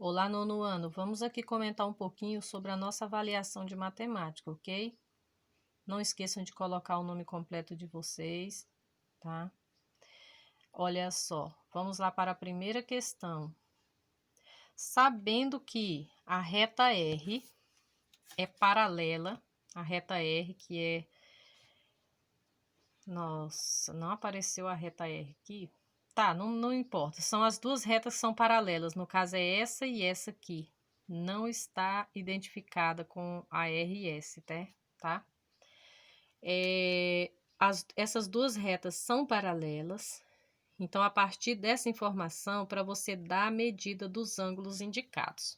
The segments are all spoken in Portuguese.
Olá, nono ano. Vamos aqui comentar um pouquinho sobre a nossa avaliação de matemática, ok? Não esqueçam de colocar o nome completo de vocês, tá? Olha só, vamos lá para a primeira questão. Sabendo que a reta R é paralela, a reta R que é... Nossa, não apareceu a reta R aqui. Tá, não importa. São as duas retas que são paralelas. No caso é essa e essa aqui. Não está identificada com a RS, tá? Essas duas retas são paralelas. Então, a partir dessa informação, para você dar a medida dos ângulos indicados.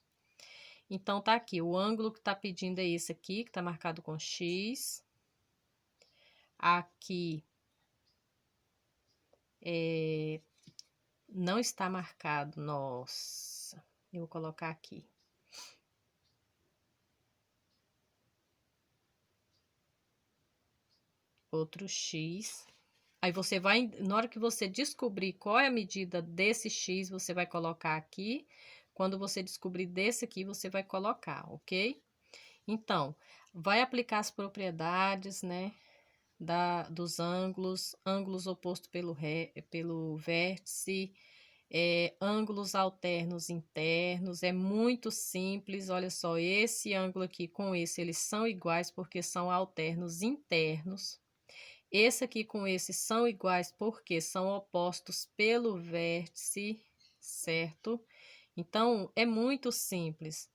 Então, tá aqui. O ângulo que está pedindo é esse aqui, que está marcado com X. Aqui não está marcado. Nossa, eu vou colocar aqui. Outro X. Aí você vai, na hora que você descobrir qual é a medida desse X, você vai colocar aqui. Quando você descobrir desse aqui, você vai colocar, ok? Então, vai aplicar as propriedades, né, dos ângulos, ângulos opostos pelo vértice, ângulos alternos internos, é muito simples. Olha só, esse ângulo aqui com esse, eles são iguais porque são alternos internos. Esse aqui com esse são iguais porque são opostos pelo vértice, certo? Então, é muito simples.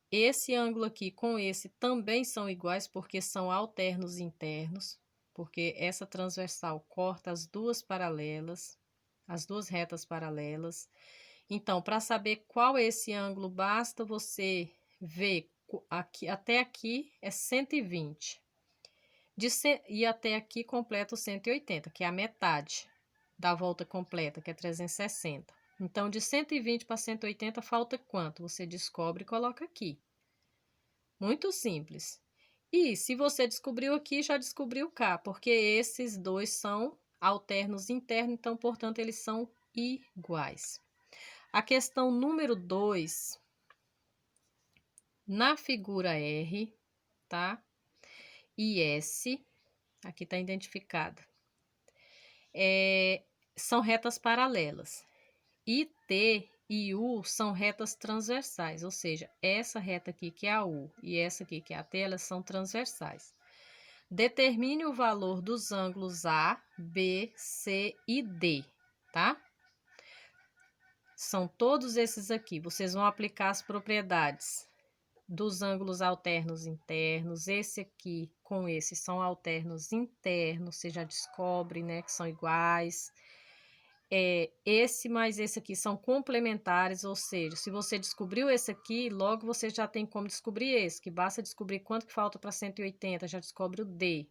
Esse ângulo aqui com esse também são iguais porque são alternos internos, porque essa transversal corta as duas paralelas, as duas retas paralelas. Então, para saber qual é esse ângulo, basta você ver aqui, até aqui é 120. E até aqui completa o 180, que é a metade da volta completa, que é 360. Então, de 120 para 180 falta quanto? Você descobre e coloca aqui. Muito simples. E se você descobriu aqui, já descobriu cá, porque esses dois são alternos internos, então, portanto, eles são iguais. A questão número 2, na figura R, tá? E S, aqui está identificada. São retas paralelas. E T e U são retas transversais, ou seja, essa reta aqui que é a U e essa aqui que é a T, elas são transversais. Determine o valor dos ângulos A, B, C e D, tá? São todos esses aqui. Vocês vão aplicar as propriedades dos ângulos alternos internos. Esse aqui com esse são alternos internos, você já descobre, né, que são iguais. Esse mais esse aqui são complementares, ou seja, se você descobriu esse aqui, logo você já tem como descobrir esse, que basta descobrir quanto que falta para 180, já descobre o D,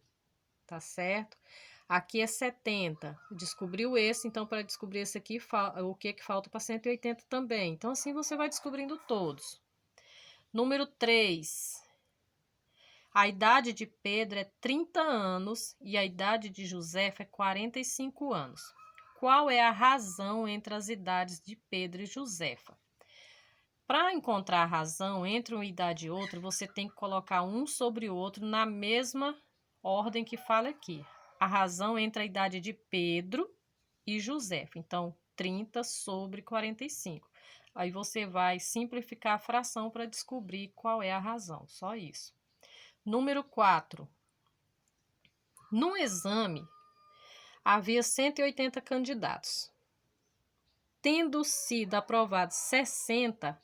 tá certo? Aqui é 70, descobriu esse, então para descobrir esse aqui, o que falta para 180 também. Então assim você vai descobrindo todos. Número 3. A idade de Pedro é 30 anos e a idade de Josefa é 45 anos. Qual é a razão entre as idades de Pedro e Josefa? Para encontrar a razão entre uma idade e outra, você tem que colocar um sobre o outro na mesma ordem que fala aqui. A razão entre a idade de Pedro e Josefa. Então, 30 sobre 45. Aí você vai simplificar a fração para descobrir qual é a razão. Só isso. Número 4. No exame, havia 180 candidatos. Tendo sido aprovados 60,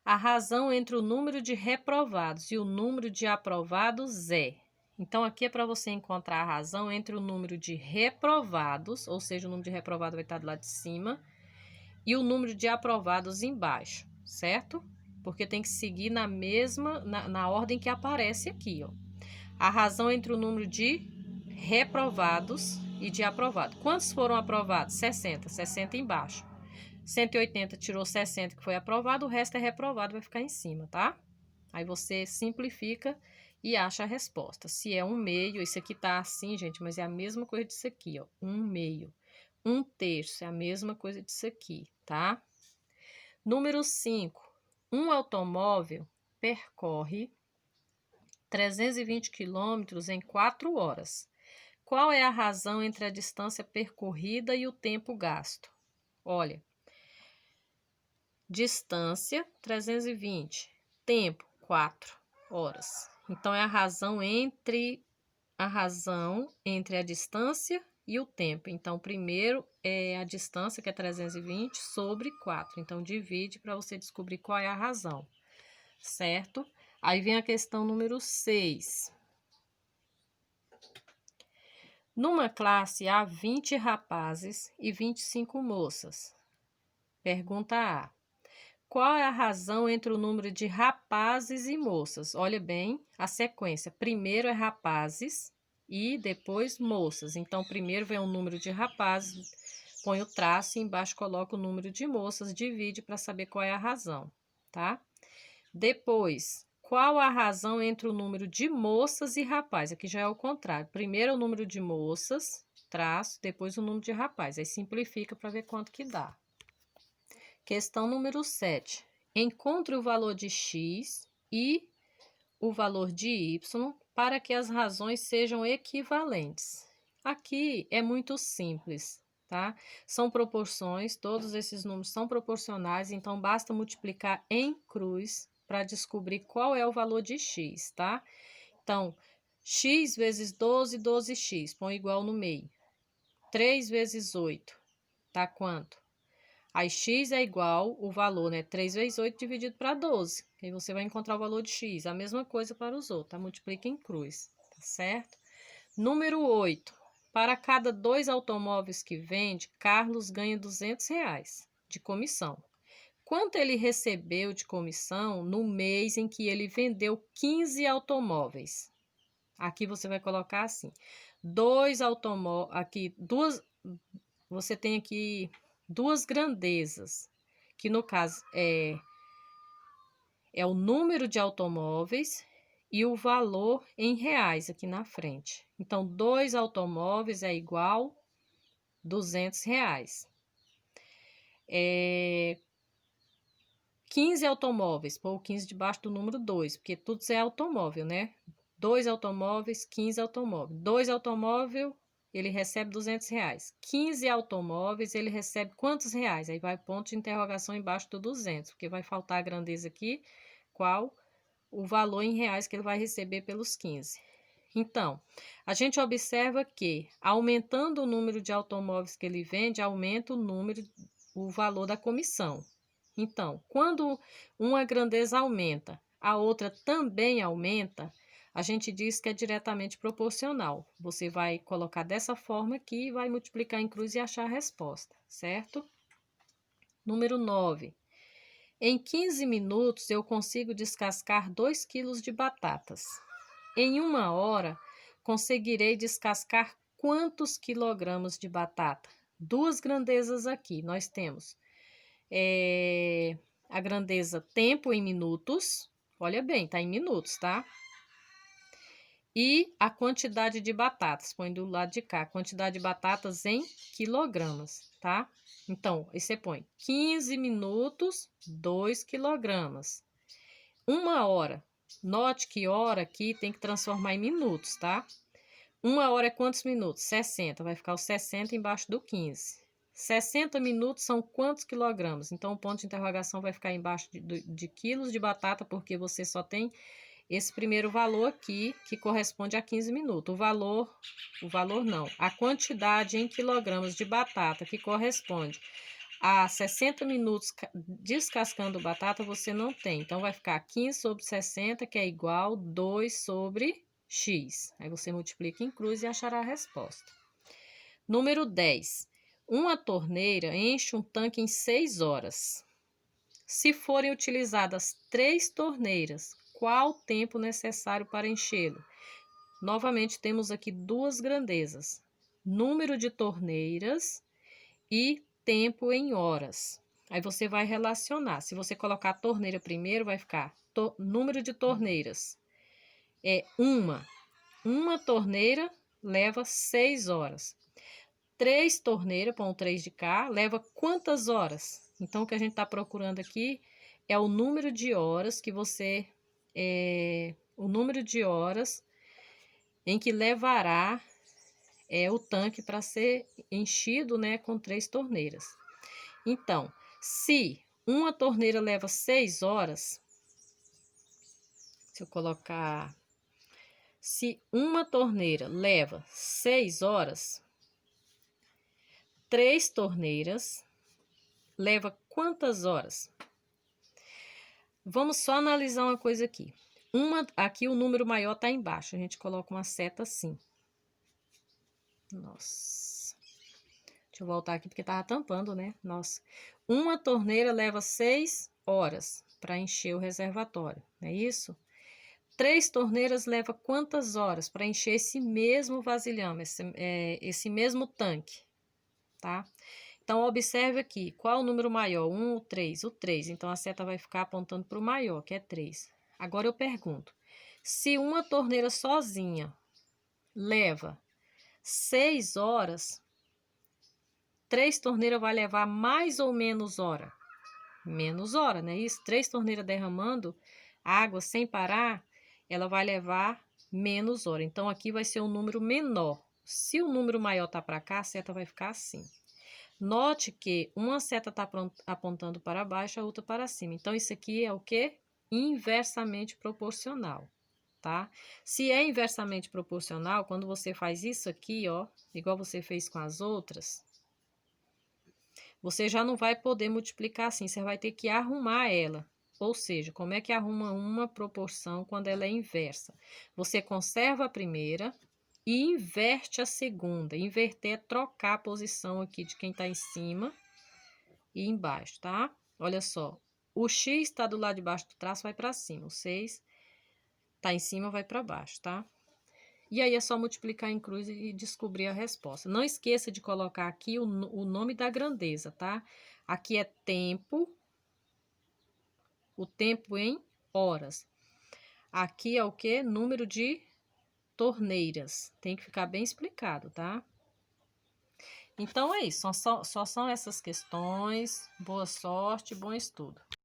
a razão entre o número de reprovados e o número de aprovados é. Então, aqui é para você encontrar a razão entre o número de reprovados, ou seja, o número de reprovado vai estar do lado de cima, e o número de aprovados embaixo, certo? Porque tem que seguir na ordem que aparece aqui, ó. A razão entre o número de reprovados e de aprovado. Quantos foram aprovados? 60. 60 embaixo. 180 tirou 60 que foi aprovado, o resto é reprovado, vai ficar em cima, tá? Aí você simplifica e acha a resposta. Se é 1/2, isso aqui tá assim, gente, mas é a mesma coisa disso aqui, ó. 1/2. 1/3 é a mesma coisa disso aqui, tá? Número 5. um automóvel percorre 320 quilômetros em 4 horas. Qual é a razão entre a distância percorrida e o tempo gasto? Olha, distância 320, tempo 4 horas. Então, é a razão entre a distância e o tempo. Então, primeiro é a distância, que é 320, sobre 4. Então, divide para você descobrir qual é a razão, certo? Aí vem a questão número 6. Numa classe há 20 rapazes e 25 moças. Pergunta A. Qual é a razão entre o número de rapazes e moças? Olha bem a sequência. Primeiro é rapazes e depois moças. Então, primeiro vem o número de rapazes, põe o traço e embaixo coloca o número de moças, divide para saber qual é a razão, tá? Depois, qual a razão entre o número de moças e rapazes? Aqui já é o contrário. Primeiro é o número de moças, traço, depois o número de rapazes. Aí simplifica para ver quanto que dá. Questão número 7. Encontre o valor de x e o valor de y para que as razões sejam equivalentes. Aqui é muito simples, tá? São proporções, todos esses números são proporcionais, então basta multiplicar em cruz para descobrir qual é o valor de x, tá? Então, x vezes 12, 12x, põe igual no meio. 3 vezes 8, tá quanto? Aí x é igual o valor, né? 3 vezes 8 dividido para 12. Aí você vai encontrar o valor de x. A mesma coisa para os outros, tá? Multiplica em cruz, tá certo? Número 8. Para cada 2 automóveis que vende, Carlos ganha R$ 200 de comissão. Quanto ele recebeu de comissão no mês em que ele vendeu 15 automóveis? Aqui você vai colocar assim: 2 automóveis, aqui você tem aqui duas grandezas, que no caso é o número de automóveis e o valor em reais aqui na frente. Então, 2 automóveis é igual R$ 200. 15 automóveis, pôr o 15 debaixo do número 2, porque tudo é automóvel, né? 2 automóveis, 15 automóveis. 2 automóveis, ele recebe R$ 200. 15 automóveis, ele recebe quantos reais? Aí vai ponto de interrogação embaixo do 200, porque vai faltar a grandeza aqui, qual o valor em reais que ele vai receber pelos 15. Então, a gente observa que, aumentando o número de automóveis que ele vende, aumenta o valor da comissão. Então, quando uma grandeza aumenta, a outra também aumenta, a gente diz que é diretamente proporcional. Você vai colocar dessa forma aqui e vai multiplicar em cruz e achar a resposta, certo? Número 9. Em 15 minutos, eu consigo descascar 2 quilos de batatas. Em 1 hora, conseguirei descascar quantos quilogramos de batata? Duas grandezas aqui, nós temos a grandeza tempo em minutos, olha bem, tá em minutos, tá? E a quantidade de batatas, põe do lado de cá, a quantidade de batatas em quilogramas, tá? Então, aí você põe 15 minutos, 2 quilogramas. 1 hora, note que hora aqui tem que transformar em minutos, tá? 1 hora é quantos minutos? 60, vai ficar o 60 embaixo do 15. 60 minutos são quantos quilogramas? Então, o ponto de interrogação vai ficar embaixo de quilos de batata, porque você só tem esse primeiro valor aqui, que corresponde a 15 minutos. O valor não. A quantidade em quilogramas de batata, que corresponde a 60 minutos descascando batata, você não tem. Então, vai ficar 15 sobre 60, que é igual 2 sobre x. Aí, você multiplica em cruz e achará a resposta. Número 10. Uma torneira enche um tanque em 6 horas. Se forem utilizadas 3 torneiras, qual o tempo necessário para enchê-lo? Novamente, temos aqui duas grandezas: número de torneiras e tempo em horas. Aí você vai relacionar. Se você colocar a torneira primeiro, vai ficar número de torneiras. Uma torneira leva 6 horas. 3 torneiras, põe o 3 de cá, leva quantas horas? Então, o que a gente está procurando aqui é o número de horas que você... o número de horas em que levará o tanque para ser enchido, né, com 3 torneiras. Então, se uma torneira leva 6 horas, se eu colocar... Se uma torneira leva 6 horas, 3 torneiras leva quantas horas? Vamos só analisar uma coisa aqui. Aqui o número maior está embaixo. A gente coloca uma seta assim. Nossa. Deixa eu voltar aqui porque tava tampando, né? Nossa. Uma torneira leva 6 horas para encher o reservatório, não é isso? 3 torneiras leva quantas horas para encher esse mesmo vasilhame, esse mesmo tanque, tá? Então, observe aqui, qual é o número maior, 1 ou 3? O 3, então a seta vai ficar apontando para o maior, que é 3. Agora eu pergunto, se uma torneira sozinha leva 6 horas, 3 torneiras vai levar mais ou menos hora? Menos hora, né? Isso, 3 torneiras derramando água sem parar, ela vai levar menos hora. Então, aqui vai ser um número menor. Se o número maior tá para cá, a seta vai ficar assim. Note que uma seta está apontando para baixo, a outra para cima. Então, isso aqui é o quê? Inversamente proporcional, tá? Se é inversamente proporcional, quando você faz isso aqui, ó, igual você fez com as outras, você já não vai poder multiplicar assim, você vai ter que arrumar ela. Ou seja, como é que arruma uma proporção quando ela é inversa? Você conserva a primeira e inverte a segunda. Inverter é trocar a posição aqui de quem está em cima e embaixo, tá? Olha só, o X está do lado de baixo do traço, vai para cima. O 6 está em cima, vai para baixo, tá? E aí é só multiplicar em cruz e descobrir a resposta. Não esqueça de colocar aqui o nome da grandeza, tá? Aqui é tempo, o tempo em horas. Aqui é o quê? Número de torneiras. Tem que ficar bem explicado, tá? Então é isso, só são essas questões. Boa sorte, bom estudo.